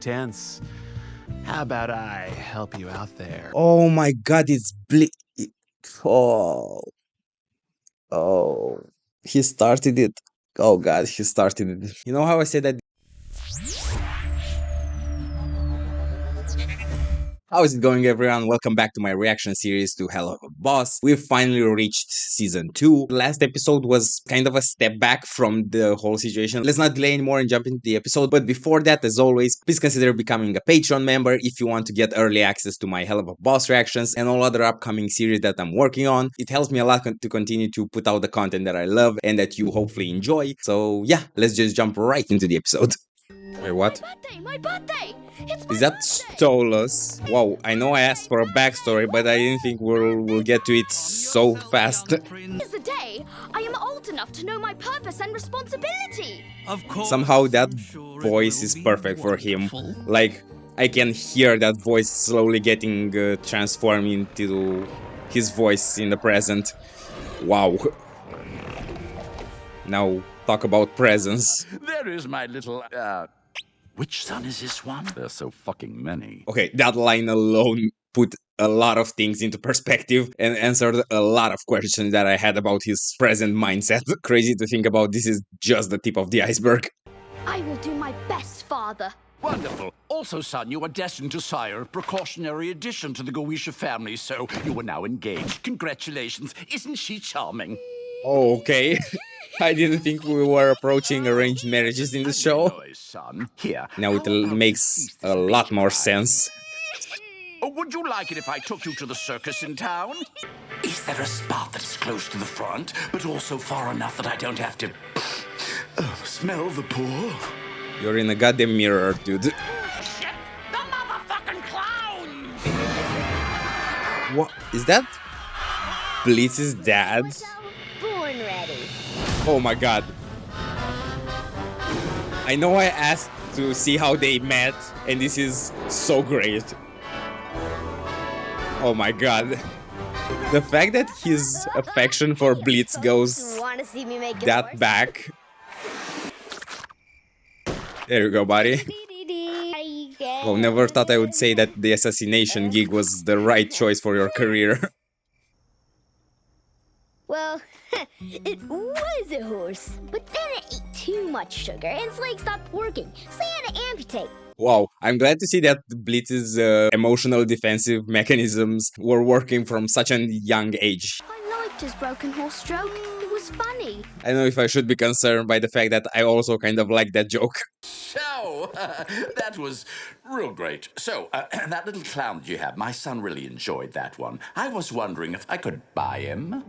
tense. How about I help you out there? Oh my god, it's Oh, oh. He started it. Oh god, he started it. You know how I said that? How is it going, everyone? Welcome back to my reaction series to Hell of a Boss. We've finally reached season 2. The last episode was kind of a step back from the whole situation. Let's not delay anymore and jump into the episode. But before that, as always, please consider becoming a Patreon member if you want to get early access to my Hell of a Boss reactions and all other upcoming series that I'm working on. It helps me a lot to continue to put out the content that I love and that you hopefully enjoy. So yeah, let's just jump right into the episode. Wait, what? My birthday! Is that Stolas? Wow, I know I asked for a backstory, but I didn't think we'll get to it so fast. It's the day I am old enough to know my purpose and responsibility. Somehow that voice is perfect for him. Like, I can hear that voice slowly getting transformed into his voice in the present. Wow. Now, talk about presence. There is my little, which son is this one? There's so fucking many. Okay, that line alone put a lot of things into perspective and answered a lot of questions that I had about his present mindset. Crazy to think about, this is just the tip of the iceberg. I will do my best, father. Wonderful. Also, son, you are destined to sire a precautionary addition to the Gowisha family, so you are now engaged. Congratulations. Isn't she charming? Oh, okay. I didn't think we were approaching arranged marriages in the show. Noise, son. Here. Now it makes a lot more sense. Oh, would you like it if I took you to the circus in town? Is there a spot that's close to the front, but also far enough that I don't have to smell the pool? You're in a goddamn mirror, dude. Shit! The motherfucking clowns! What? Is that Blitz's dad? Born ready. Oh my god. I know I asked to see how they met, and this is so great. Oh my god. The fact that his affection for Blitz goes Wanna see me make it that worse? back. There you go, buddy. Oh, never thought I would say that the assassination gig was the right choice for your career. Well, it was a horse, but then it ate too much sugar and its legs stopped working, so I had to amputate. Wow, I'm glad to see that Blitz's emotional defensive mechanisms were working from such a young age. I liked his broken horse stroke. It was funny. I don't know if I should be concerned by the fact that I also kind of like that joke. So, that was real great. So, that little clown that you have, my son really enjoyed that one. I was wondering if I could buy him.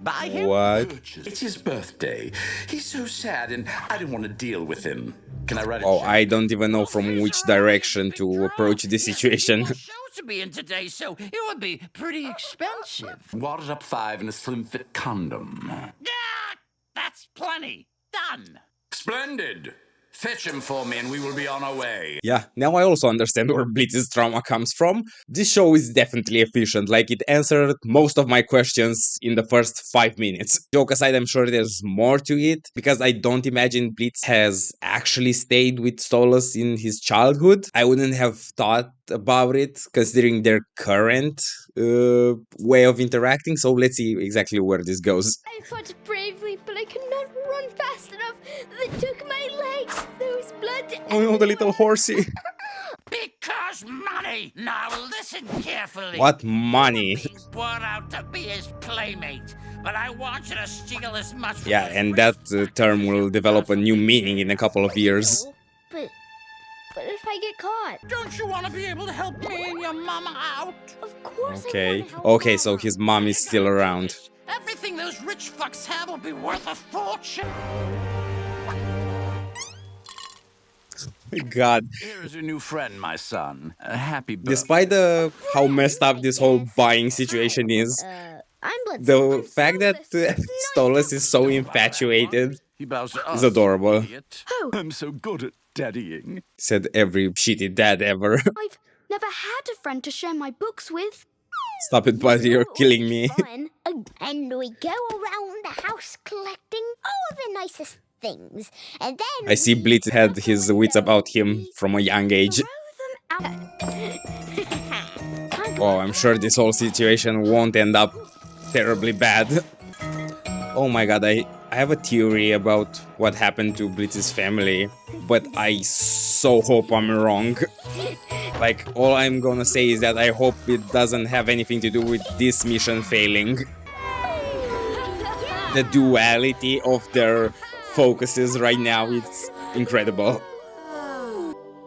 Buy him? What? It's his birthday. He's so sad and I didn't want to deal with him. Can I write a Oh, check? I don't even know from which direction to approach this situation. Shows to be in today, so it would be pretty expensive. Wadded up 5 in a slim fit condom. Yeah, that's plenty. Done. Splendid. Fetch him for me and we will be on our way. Yeah, now I also understand where Blitz's trauma comes from. This show is definitely efficient, like it answered most of my questions in the first 5 minutes. Joke aside, I'm sure there's more to it, because I don't imagine Blitz has actually stayed with Stolas in his childhood. I wouldn't have thought about it, considering their current way of interacting, so let's see exactly where this goes. I fought bravely, but I could not run fast enough. They took my legs. There was blood. Oh no, the little horsey. Because money. Now listen carefully. What money? Being brought out to be his playmate, but I want you to steal as much. from Yeah, his and rich that fuck term will as develop a possible. new meaning in a couple of years. But if I get caught? Don't you want to be able to help me and your mama out? Of course I Okay, wanna help okay, so Mama. his mom is still around. Everything those rich fucks have will be worth a fortune. God, Here's your new friend, my son. Happy birthday. despite how messed up this whole buying situation is, I'm Blitz. the I'm fact that Stolas is so infatuated He bows to is us, adorable. idiot. Oh. I'm so good at daddying. Said every shitty dad ever. I've never had a friend to share my books with. Stop it, buddy, you're killing me. Fun. And we go around the house collecting all the nicest things. And then I see Blitz had his wits about him from a young age. throw them out. Oh, I'm sure this whole situation won't end up terribly bad. Oh my god, I have a theory about what happened to Blitz's family, but I so hope I'm wrong. Like, all I'm gonna say is that I hope it doesn't have anything to do with this mission failing. The duality of their focuses right now, it's incredible.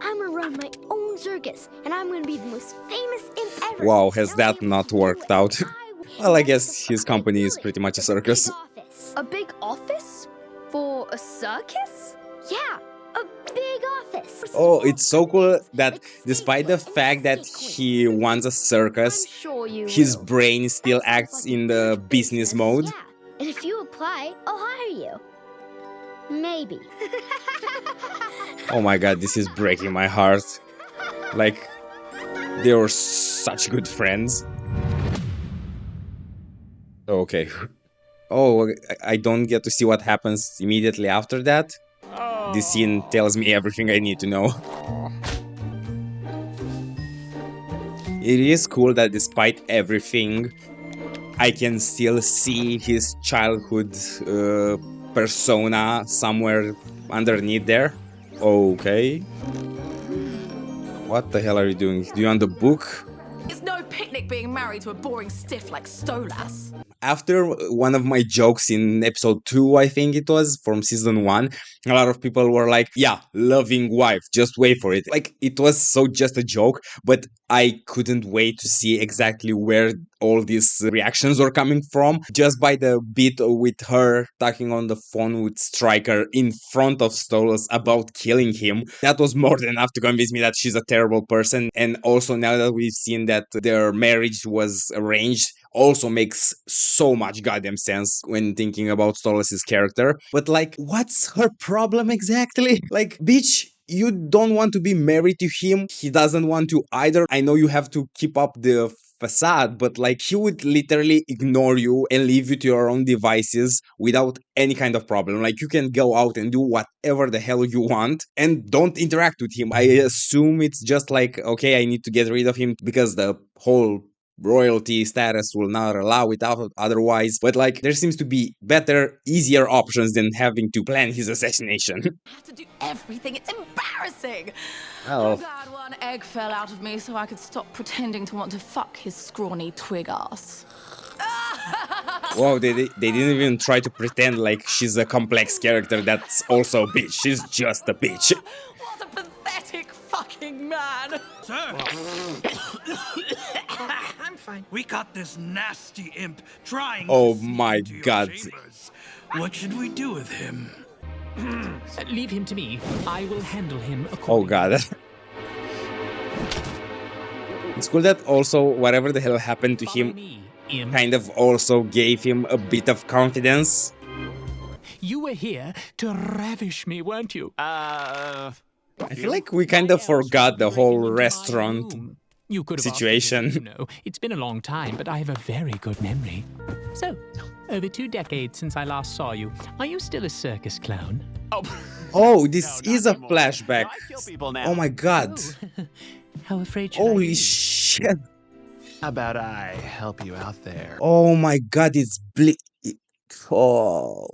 I'm gonna run my own circus, and I'm gonna be the most famous imp ever. Wow, has And that I'll not give worked you out? what I Well, I want. guess his company is pretty much a circus. A big office for a circus? Yeah, a big office. Oh, it's so cool that despite the fact that he wants a circus, I'm sure you his will. brain still That sounds acts like a in the good business mode. Yeah, and if you apply, I'll hire you. Maybe. Oh my god, this is breaking my heart. Like, they were such good friends. Okay. Oh, I don't get to see what happens immediately after that. This scene tells me everything I need to know. It is cool that despite everything, I can still see his childhood persona somewhere underneath there. Okay. What the hell are you doing? Do you want the book? It's no picnic being married to a boring stiff like Stolas. After one of my jokes in episode 2, I think it was, from season 1, a lot of people were like, yeah, loving wife, just wait for it. Like, it was so just a joke, but I couldn't wait to see exactly where all these reactions were coming from. Just by the bit with her talking on the phone with Stryker in front of Stolas about killing him, that was more than enough to convince me that she's a terrible person. And also, now that we've seen that their marriage was arranged, also makes so much goddamn sense when thinking about Stolas' character. But like, what's her problem exactly? Like, bitch, you don't want to be married to him. He doesn't want to either. I know you have to keep up the facade, but like, he would literally ignore you and leave you to your own devices without any kind of problem. Like, you can go out and do whatever the hell you want and don't interact with him. I assume it's just like, okay, I need to get rid of him because the whole royalty status will not allow it out otherwise, but like, there seems to be better, easier options than having to plan his assassination. I have to do everything. It's embarrassing. Oh. I'm glad one egg fell out of me so I could stop pretending to want to fuck his scrawny twig ass. Wow, they didn't even try to pretend like she's a complex character that's also a bitch. She's just a bitch. What a pathetic fucking man. Sir! I'm fine. We caught this nasty imp trying Oh to sneak my into your god. chambers. What should we do with him? Leave him to me. I will handle him Oh accordingly. god. It's cool that also whatever the hell happened to Follow him me, imp. kind of also gave him a bit of confidence. You were here to ravish me, weren't you? I feel like we kind of forgot the whole restaurant You could have situation. Asked me this, you know. It's been a long time, but I have a very good memory. So, over 2 decades since I last saw you, are you still a circus clown? Oh, this is a flashback. Oh my god. Oh. How afraid should I Holy be? shit. How about I help you out there? Oh my god, it's Oh.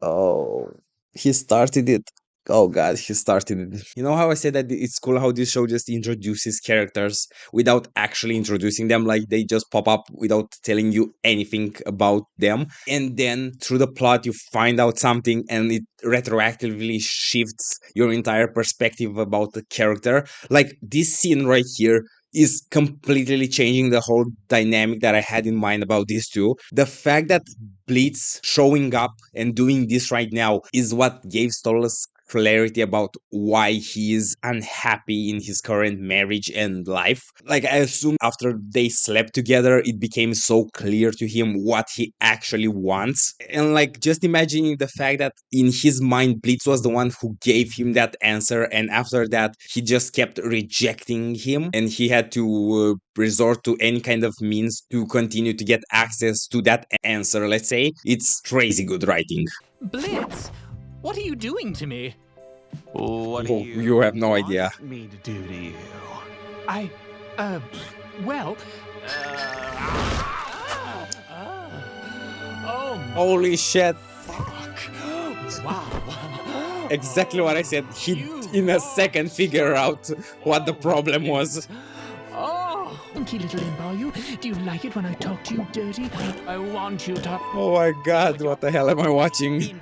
Oh. He started it. Oh god, he started it. You know how I said that it's cool how this show just introduces characters without actually introducing them? Like, they just pop up without telling you anything about them. And then through the plot, you find out something and it retroactively shifts your entire perspective about the character. Like, this scene right here is completely changing the whole dynamic that I had in mind about these two. The fact that Blitz showing up and doing this right now is what gave Stolas clarity about why he is unhappy in his current marriage and life. Like, I assume after they slept together, it became so clear to him what he actually wants. And like, just imagining the fact that in his mind, Blitz was the one who gave him that answer, and after that, he just kept rejecting him, and he had to resort to any kind of means to continue to get access to that answer, let's say. It's crazy good writing. Blitz, What are you doing to me? What do Oh, you have no want idea. me to do to you? Well... Oh, Holy shit. fuck. Wow. Exactly what I said. He, in a second, figure out what the problem was. Oh, funky little imp, are you? Do you like it when I talk to you dirty? I want you to... Oh my god, what the hell am I watching?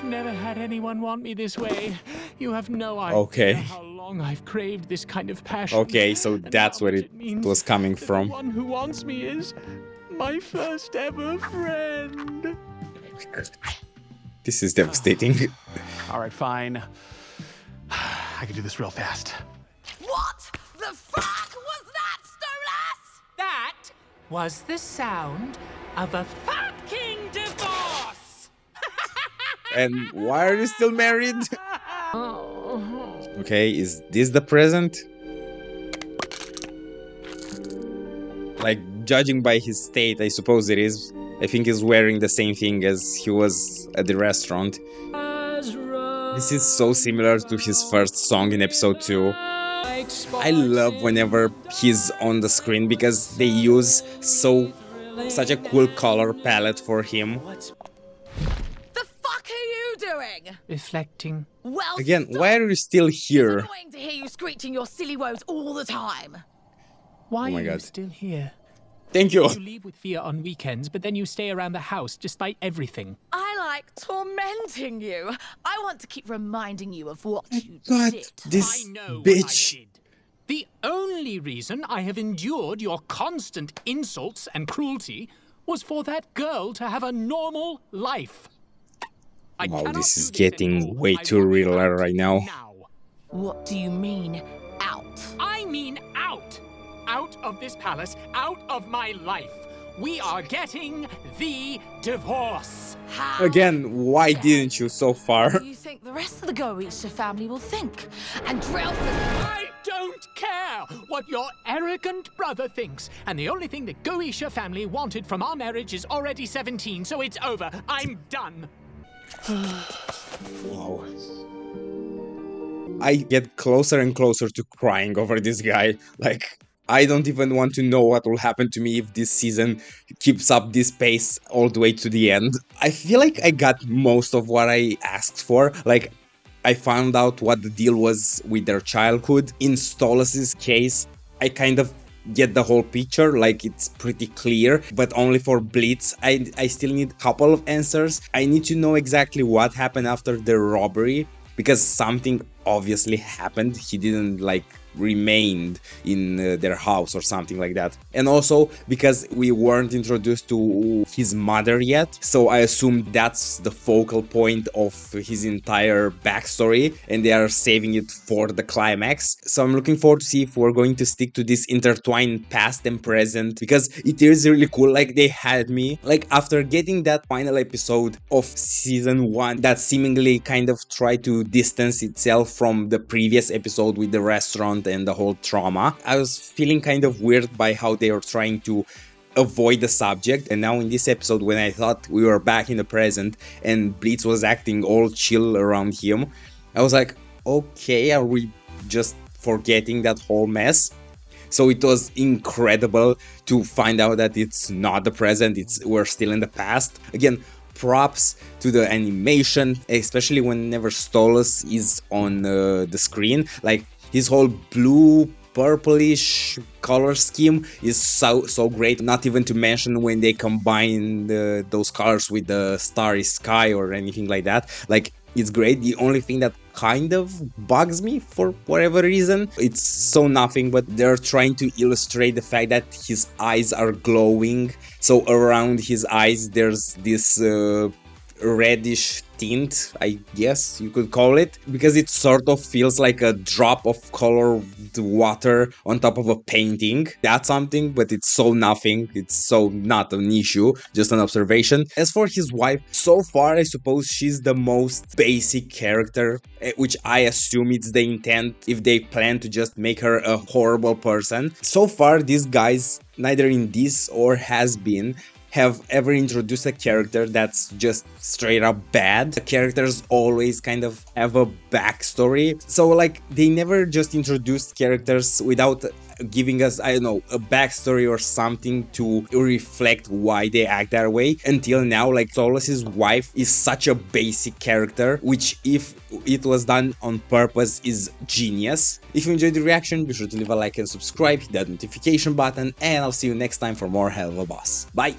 Never had anyone want me this way. You have no idea Okay. how long I've craved this kind of passion. Okay, so and that's how where much it means was coming that from. The one who wants me is my first ever friend. This is devastating. All right, fine. I can do this real fast. What the fuck was that, Stolas? That was the sound of a fucking divorce. And why are you still married? Okay, is this the present? Like, judging by his state, I suppose it is. I think he's wearing the same thing as he was at the restaurant. This is so similar to his first song in episode 2. I love whenever he's on the screen because they use such a cool color palette for him. The fuck are you doing? Reflecting. Well, Again, stop. why are you still here? It's annoying to hear you screeching your silly woes all the time. Why Oh my are you God. still here? Thank you. You leave with Fia on weekends, but then you stay around the house despite everything. I like tormenting you. I want to keep reminding you of what you God, did. this I know bitch. what I did. The only reason I have endured your constant insults and cruelty was for that girl to have a normal life. I Wow, cannot this do is this getting anymore. way I too want you real out right now. What do you mean, out? I mean out. Out of this palace, out of my life. We are getting the divorce. How Again, why didn't you so far? do you think the rest of the Goetia family will think? And Drelfus... I don't care what your arrogant brother thinks. And the only thing the Goetia family wanted from our marriage is already 17, so it's over. I'm done. Wow. I get closer and closer to crying over this guy. Like, I don't even want to know what will happen to me if this season keeps up this pace all the way to the end. I feel like I got most of what I asked for. Like, I found out what the deal was with their childhood. In Stolas' case, I kind of get the whole picture, like it's pretty clear, but only for Blitz, I still need a couple of answers. I need to know exactly what happened after the robbery, because something obviously happened. He didn't like remained in their house or something like that. And also because we weren't introduced to his mother yet, so I assume that's the focal point of his entire backstory and they are saving it for the climax. So I'm looking forward to see if we're going to stick to this intertwined past and present, because it is really cool. Like, they had me, like, after getting that final episode of season 1 that seemingly kind of tried to distance itself from the previous episode with the restaurant and the whole trauma, I was feeling kind of weird by how they were trying to avoid the subject. And now in this episode, when I thought we were back in the present and Blitz was acting all chill around him, I was like, okay, are we just forgetting that whole mess? So it was incredible to find out that it's not the present, we're still in the past. Again, props to the animation, especially whenever Stolas is on the screen. Like, his whole blue purplish color scheme is so great. Not even to mention when they combine those colors with the starry sky or anything like that. Like, it's great. The only thing that kind of bugs me for whatever reason, it's so nothing, but they're trying to illustrate the fact that his eyes are glowing. So around his eyes there's this reddish tint, I guess you could call it, because it sort of feels like a drop of colored water on top of a painting. That's something, but it's so nothing. It's so not an issue, just an observation. As for his wife, so far I suppose she's the most basic character, which I assume it's the intent if they plan to just make her a horrible person. So far these guys, neither in this or has been, have ever introduced a character that's just straight up bad. The characters always kind of have a backstory. So like they never just introduced characters without giving us, I don't know, a backstory or something to reflect why they act that way. Until now, like Solas's wife is such a basic character, which if it was done on purpose is genius. If you enjoyed the reaction, be sure to leave a like and subscribe, hit that notification button, and I'll see you next time for more Hell of a Boss. Bye!